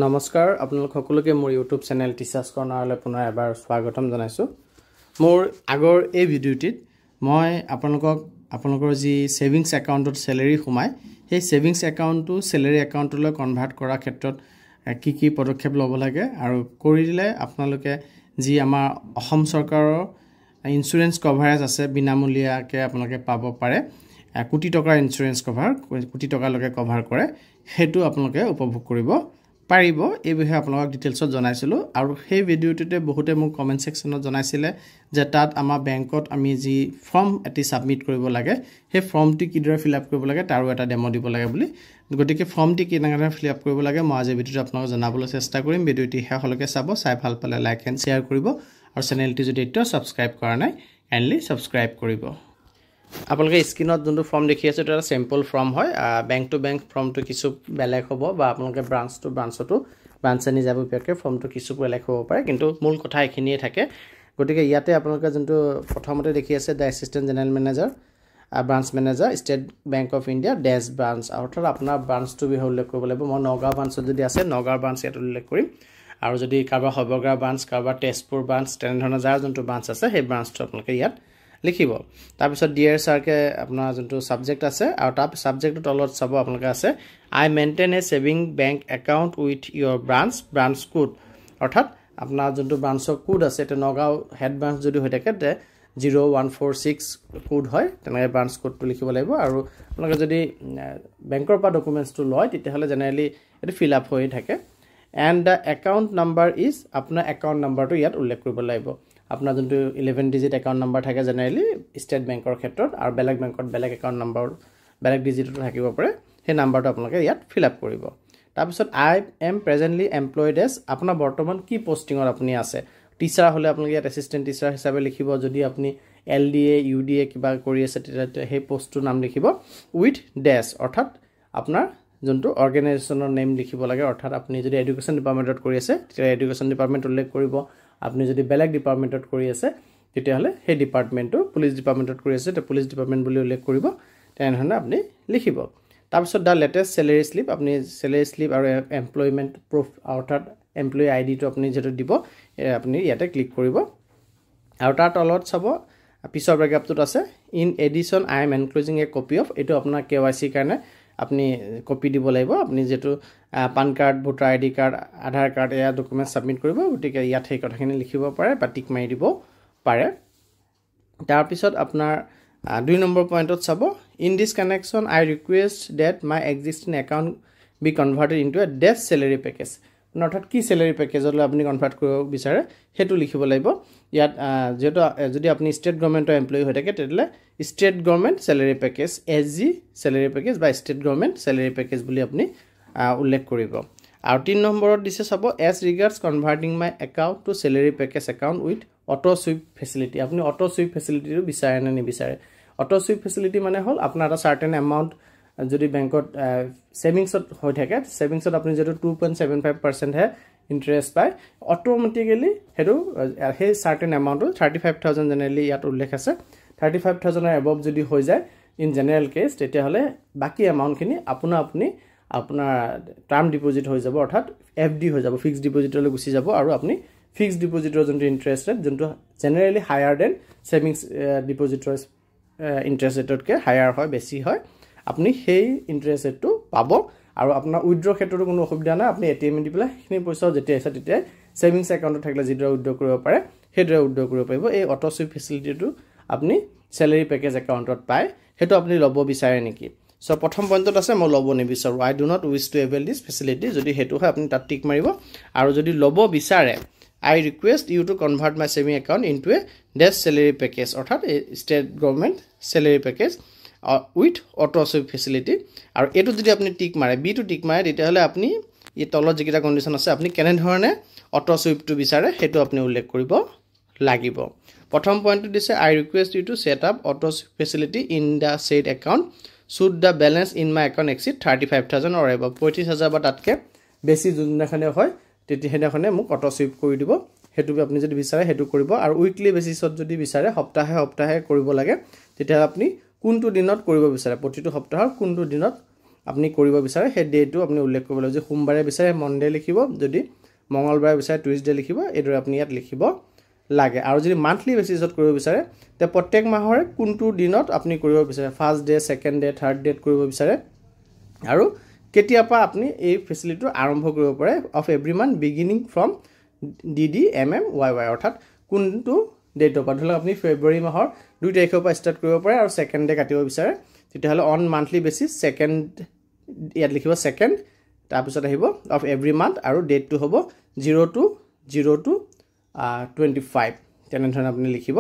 নমস্কাৰ আপোনালোক সকলোকে মোৰ ইউটিউব চেনেল টিচাৰ্ছ কৰ্ণাৰলৈ পুনৰ এবাৰ স্বাগতম জনাইছোঁ। মোৰ আগৰ এই ভিডিঅ'টিত মই আপোনালোকৰ যি সেভিংছ একাউণ্টত স্যালাৰি সোমায় সেই সেভিংছ একাউণ্টটো স্যালাৰি একাউণ্টলৈ কনভাৰ্ট কৰাৰ ক্ষেত্ৰত কি পদক্ষেপ ল'ব লাগে আৰু কৰি দিলে আপোনালোকে যি আমাৰ অসম চৰকাৰৰ ইন্স্যুৰেন্স কভাৰেজ আছে বিনামূলীয়াকৈ আপোনালোকে পাব পাৰে। কোটি টকাৰ ইন্স্যুৰেন্স কভাৰ কোটি টকালৈকে কভাৰ কৰে, সেইটো আপোনালোকে উপভোগ কৰিব পাৰিব। এই বিষয়ে আপোনালোকক ডিটেইলছত জনাইছিলোঁ আৰু সেই ভিডিঅ'টোতে বহুতে মোক কমেন্ট সেকশ্যনত জনাইছিলে যে তাত আমাৰ বেংকত আমি যি ফৰ্ম এটি সাবমিট কৰিব লাগে সেই ফৰ্মটি কিদৰে ফিল আপ কৰিব লাগে তাৰো এটা ডেমো দিব লাগে বুলি। গতিকে ফৰ্মটি কেনেদৰে ফিল আপ কৰিব লাগে মই আজি ভিডিঅ'টো আপোনালোকক জনাবলৈ চেষ্টা কৰিম। ভিডিঅ'টি শেষলৈকে চাব, চাই ভাল পালে লাইক এণ্ড শ্বেয়াৰ কৰিব আৰু চেনেলটি যদি এতিয়াও ছাবস্ক্ৰাইব কৰা নাই কাইণ্ডলি ছাবস্ক্ৰাইব কৰিব। আপোনালোকে স্ক্ৰীনত যোনটো ফৰ্ম দেখি আছে এটা সিম্পল ফৰ্ম হয়। বেংক টু বেংক ফৰ্মটো কিছু বেলেগ হ'ব বা আপোনালোকে ব্ৰাঞ্চ টু ব্ৰাঞ্চে নিজাববীয়াকৈ ফৰ্মটো কিছু বেলেগ হ'ব পাৰে, কিন্তু মূল কথা এইখিনিয়ে থাকে। গতিকে ইয়াতে আপোনালোকে যোনটো প্ৰথমতে দেখি আছে the assistant general manager branch manager State Bank of India this branch, অৰ্থাৎ আপোনাৰ ব্ৰাঞ্চটো বিষয়ে উল্লেখ কৰিব লাগিব। মই নগাঁও ব্ৰাঞ্চত যদি আছে নগাঁও ব্ৰাঞ্চ ইয়াত উল্লেখ কৰিম, আৰু যদি কাৰোবাৰ সৰ্বগ্ৰা ব্ৰাঞ্চ, কাৰোবাৰ তেজপুৰ ব্ৰাঞ্চ, তেনেধৰণৰ যাৰ যোনটো ব্ৰাঞ্চ আছে সেই ব্ৰাঞ্চটো আপোনালোকে ইয়াত লিখিব। তাৰপিছত ডিয়াৰ ছাৰকে আপোনাৰ যোনটো ছাবজেক্ট আছে আৰু তাৰ ছাবজেক্টৰ তলত চাব আপোনালোকে আছে I maintain a saving bank account with your branch code, অৰ্থাৎ আপোনাৰ যোনটো ব্ৰাঞ্চৰ কোড আছে এতিয়া নগাঁও হেড ব্ৰাঞ্চ যদি হৈ থাকে 0146 কোড হয়, তেনেকৈ ব্ৰাঞ্চ কোডটো লিখিব লাগিব। আৰু আপোনালোকে যদি বেংকৰ পৰা ডকুমেণ্টছটো লয় তেতিয়াহ'লে জেনেৰেলি এইটো ফিল আপ হৈ থাকে। And the account number is, আপোনাৰ একাউণ্ট নাম্বাৰটো ইয়াত উল্লেখ কৰিব লাগিব। আপোনাৰ যোনটো 11 ডিজিট একাউণ্ট নাম্বাৰ থাকে জেনেৰেলি ষ্টেট বেংকৰ ক্ষেত্ৰত, আৰু বেলেগ বেংকত বেলেগ একাউণ্ট নাম্বাৰ বেলেগ ডিজিটতো থাকিব পাৰে, সেই নাম্বাৰটো আপোনালোকে ইয়াত ফিল আপ কৰিব। তাৰপিছত I am presently employed as, আপোনাৰ বৰ্তমান কি পষ্টিঙত আপুনি আছে। টিচাৰ হ'লে আপোনালোকে ইয়াত এছিষ্টেণ্ট টিচাৰ হিচাপে লিখিব। যদি আপুনি LDA UDA কিবা কৰি আছে তেতিয়া সেই পষ্টটোৰ নাম লিখিব উইথ ডেছ, অৰ্থাৎ আপোনাৰ যোনটো অৰ্গেনাইজেশ্যনৰ নেম লিখিব লাগে। অৰ্থাৎ আপুনি যদি এডুকেশ্যন ডিপাৰ্টমেণ্টত কৰি আছে তেতিয়া এডুকেশ্যন ডিপাৰ্টমেণ্ট উল্লেখ কৰিব। আপুনি যদি বেলেগ ডিপাৰ্টমেণ্টত কৰি আছে তেতিয়াহ'লে সেই ডিপাৰ্টমেণ্টটো, পুলিচ ডিপাৰ্টমেণ্টত কৰি আছে তেতিয়া পুলিচ ডিপাৰ্টমেণ্ট বুলি উল্লেখ কৰিব, তেনেধৰণে আপুনি লিখিব। তাৰপিছত দ্য লেটেষ্ট চেলেৰী শ্লিপ, আপুনি চেলেৰী শ্লিপ আৰু এমপ্লয়মেণ্ট প্ৰুফ অৰ্থাৎ এমপ্লয়ী আইডিটো আপুনি যিটো দিব আপুনি ইয়াতে ক্লিক কৰিব। আৰু তাৰ তলত চাব পিছৰ পেৰাগ্ৰাফটোত আছে in addition I am enclosing a copy of, এইটো আপোনাৰ KYC কাৰণে আপুনি কপি দিব লাগিব। আপুনি যিহেতু PAN card, voter ID card, Aadhaar card এয়া ডকুমেণ্ট ছাবমিট কৰিব, গতিকে ইয়াত সেই কথাখিনি লিখিব পাৰে বা টিক মাৰি দিব পাৰে। তাৰপিছত আপোনাৰ 2 নম্বৰ পইণ্টত চাব in this connection I request that my existing account be converted into a this salary package, অৰ্থাৎ কি চেলেৰী পেকেজলৈ আপুনি কনভাৰ্ট কৰিব বিচাৰে সেইটো লিখিব লাগিব। ইয়াত যিহেতু যদি আপুনি ষ্টেট গভৰ্ণমেণ্টৰ এমপ্লয়ী হৈ থাকে তেতিয়াহ'লে state government salary package SG salary package বা ষ্টেট গভৰ্ণমেণ্ট চেলেৰী পেকেজ বুলি আপুনি উল্লেখ কৰিব। আৰু 3 নম্বৰত দিছে চাব as regards converting my account to salary package account with auto sweep facility, আপুনি অটো ছুইপ ফেচিলিটিটো বিচাৰে নে নিবিচাৰে। অটো ছুইপ ফেচিলিটি মানে হ'ল আপোনাৰ এটা চাৰ্টেন এমাউণ্ট যদি বেংকত ছেভিংছত হৈ থাকে, ছেভিংছত আপুনি যিহেতু 2.75%হে ইণ্টাৰেষ্ট পায়, অট'মেটিকেলি সেইটো সেই চাৰ্টেন এমাউণ্টটো 35,000 জেনেৰেলি ইয়াত উল্লেখ আছে। 35,000ৰ এবভ যদি হৈ যায় ইন জেনেৰেল কেছ তেতিয়াহ'লে বাকী এমাউণ্টখিনি আপোনাৰ টাৰ্ম ডিপ'জিট হৈ যাব, অৰ্থাৎ FD হৈ যাব, ফিক্সড ডিপ'জিটলৈ গুচি যাব। আৰু আপুনি ফিক্সড ডিপ'জিটৰ যোনটো ইণ্টাৰেষ্ট ৰেট যোনটো জেনেৰেলি হায়াৰ দেন ছেভিংছ ডিপ'জিটৰ ইণ্টাৰেষ্ট ৰেটতকৈ হায়াৰ হয়, বেছি হয়, আপুনি সেই ইণ্টাৰেষ্ট ৰেটটো পাব। আৰু আপোনাৰ উইথড্ৰ ক্ষেত্ৰতো কোনো অসুবিধা নাই, আপুনি ATM দি পেলাই সেইখিনি পইচাও যেতিয়া আছে তেতিয়াই ছেভিংছ একাউণ্টত থাকিলে যিদৰে উইথড্ৰ কৰিব পাৰে সেইদৰে উইথড্ৰ কৰিব পাৰিব। এই অটো ছুইপ ফেচিলিটিটো আপুনি চেলেৰী পেকেজ একাউণ্টত পায়, সেইটো আপুনি ল'ব বিচাৰে নেকি। চ' প্ৰথম পইণ্টত আছে মই ল'ব নিবিচাৰোঁ, I do not wish to avail this facility, যদি সেইটো হয় আপুনি তাত টিক মাৰিব। আৰু যদি ল'ব বিচাৰে আই request you two convert my saving account into a this salary package, অৰ্থাৎ state government salary package with auto sweep facility. আৰু এইটো যদি আপুনি টিক মাৰে, বিটো টিক মাৰে, তেতিয়াহ'লে আপুনি এই তলত যিকেইটা কণ্ডিশ্যন আছে আপুনি কেনেধৰণে অটো ছুইপটো বিচাৰে সেইটো আপুনি উল্লেখ কৰিব লাগিব। প্ৰথম পইণ্টটো দিছে I request you to set up auto sweep facility in the said account should the balance in my account exceed 35,000 or above, 35,000 বা তাতকৈ বেছি যোনদিনাখনে হয় তেতিয়া সেইদিনাখনে মোক অটো ছুইপ কৰি দিব। সেইটো আপুনি যদি বিচাৰে সেইটো কৰিব। আৰু উইকলি বেচিছত যদি বিচাৰে সপ্তাহে কৰিব লাগে, তেতিয়াহ'লে আপুনি কোনটো দিনত কৰিব বিচাৰে, প্ৰতিটো সপ্তাহৰ কোনটো দিনত আপুনি কৰিব বিচাৰে সেই ডেটো আপুনি উল্লেখ কৰিব লাগিব যে সোমবাৰে বিচাৰে মনডে লিখিব যদি মঙ্গলবাৰে বিচাৰে টুইজডে লিখিব এইদৰে আপুনি ইয়াত লিখিব লাগে আৰু যদি মান্থলি বেচিছত কৰিব বিচাৰে তে প্ৰত্যেক মাহৰে কোনটো দিনত আপুনি কৰিব বিচাৰে first day second day third date কৰিব বিচাৰে আৰু কেতিয়াপা আপুনি এই ফেচিলিটিটো আৰম্ভ কৰিব পাৰে of every month beginning from DDMMYY অৰ্থাৎ কোনটো ডেটৰ পৰা ধৰক আপুনি ফেব্ৰুৱাৰী মাহৰ 2 তাৰিখৰ পৰা ষ্টাৰ্ট কৰিব পাৰে আৰু সেকেন্ড ডে কাটিব বিচাৰে তেতিয়াহলে অন মান্থলি বেচিছ সেকেন্ড ইয়াত লিখিব সেকেন্ড তাৰপিছত আহিব অফ এভৰি মান্থ আৰু ডেটটো হ'ব 0-2-25 তেনেধৰণে আপুনি লিখিব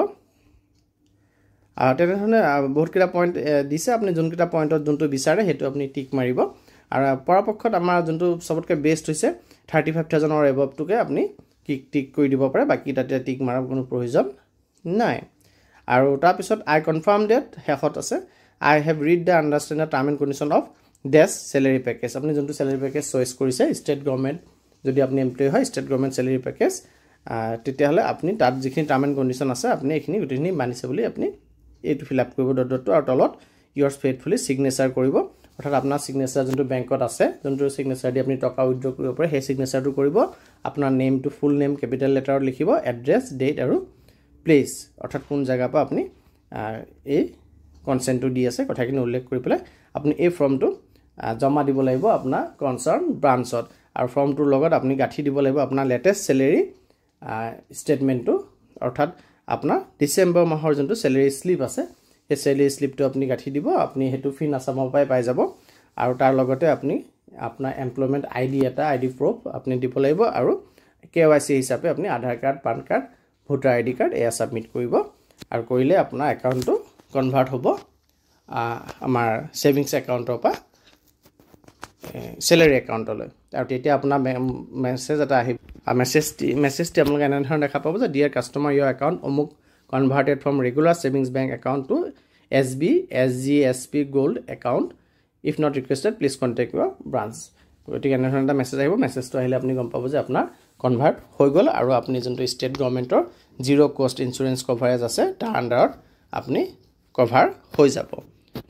তেনেধৰণে বহুত কিটা পইণ্ট দিছে আপুনি যোনকিটা পইণ্টত যোনটো বিচাৰে হেতু আপুনি টিক মাৰিব আৰু পৰাপক্ষত আমাৰ যোনটো সবতকৈ বেষ্ট হৈছে 35000 অৰ এবভটোকে আপুনি টিক কৰি দিব পাৰে বাকি তাতে টিক মাৰাৰ কোনো প্ৰয়োজন নাই আৰু তাৰ পিছত আই কনফাৰ্ম ডেট হেখত আছে I have read the understand the term and condition of this salary package আপুনি যোনটো স্যালাৰি পেকেজ চয়েস কৰিছে ষ্টেট গভৰ্নমেণ্ট যদি আপুনি এমপ্লয় হয় ষ্টেট গভৰ্নমেণ্ট স্যালাৰি পেকেজ তেতিয়াহলে আপুনি তাত যিখিনি টাৰ্ম এণ্ড কণ্ডিশ্যন আছে আপুনি এইখিনি গোটেইখিনি মানিছে বুলি আপুনি এইটো ফিল আপ কৰিব ডটটো আৰু তলত ইয়াৰ্স ফেথফুলি সিগনেচাৰ কৰিব অৰ্থাৎ আপোনাৰ সিগনেচাৰ যোনটো বেংকত আছে যোনটো সিগনেচাৰ দি আপুনি টকা উইথড্ৰ কৰিব পাৰে সেই সিগনেচাৰটো কৰিব আপোনাৰ নেমটো ফুল নেম কেপিটেল লেটাৰত লিখিব এড্ৰেছ ডেট আৰু প্লেস অৰ্থাৎ কোন জায়গা পৰা আপুনি এই কনসেন্টটো দি আছে কথাখিনি উল্লেখ কৰি পেলাই আপুনি এই ফৰ্মটো জমা দিব লাগিব আপোনাৰ কনসাৰ্ন ব্ৰাঞ্চত আৰু ফৰ্মটোৰ লগত আপুনি গাঠি দিব লাগিব আপোনাৰ লেটেষ্ট স্যালাৰি স্টেটমেন্টটো অৰ্থাৎ আপোনাৰ ডিসেম্বৰ মাহৰ যোনটো স্যালাৰি স্লিপ আছে এই স্যালাৰি স্লিপটো আপুনি গাঠি দিব আপুনি হেতু ফিন আসামৰ পাই পাই যাব আৰু তাৰ লগতে আপুনি আপোনাৰ এমপ্লয়মেন্ট আইডি এটা আইডি প্ৰুফ আপুনি দিব লাগিব আৰু KYC হিচাপে আপুনি Aadhaar card PAN card voter ID card এয়া সাবমিট কৰিব আৰু কৰিলে আপোনাৰ একাউণ্টটো কনভাৰ্ট হ'ব আমাৰ সেভিংস একাউণ্টৰ পৰা স্যালাৰি একাউণ্টলৈ আৰু তেতিয়া আপোনাৰ মেছেজ এটা আহিব মেছেজটি আপোনালোকে এনেধৰণে দেখা পাব যে ডিয়াৰ কাষ্টমাৰ ইয়ৰ একাউণ্ট অমুক converted from regular savings bank account to SB SGSP gold account if not requested please contact your branch গতিকে এনেধৰণে এটা মেছেজ আহিব মেছেজটো আহিলে আপুনি গম পাব যে আপোনাৰ কনভাৰ্ট হৈ গ'ল আৰু আপুনি যোনটো ষ্টেট গভৰ্নমেণ্টৰ জিৰ' কষ্ট ইনস্যুৰেন্স কভাৰেজ আছে তাৰ আন্ডাৰত আপুনি কভাৰ হৈ যাব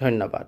ধন্যবাদ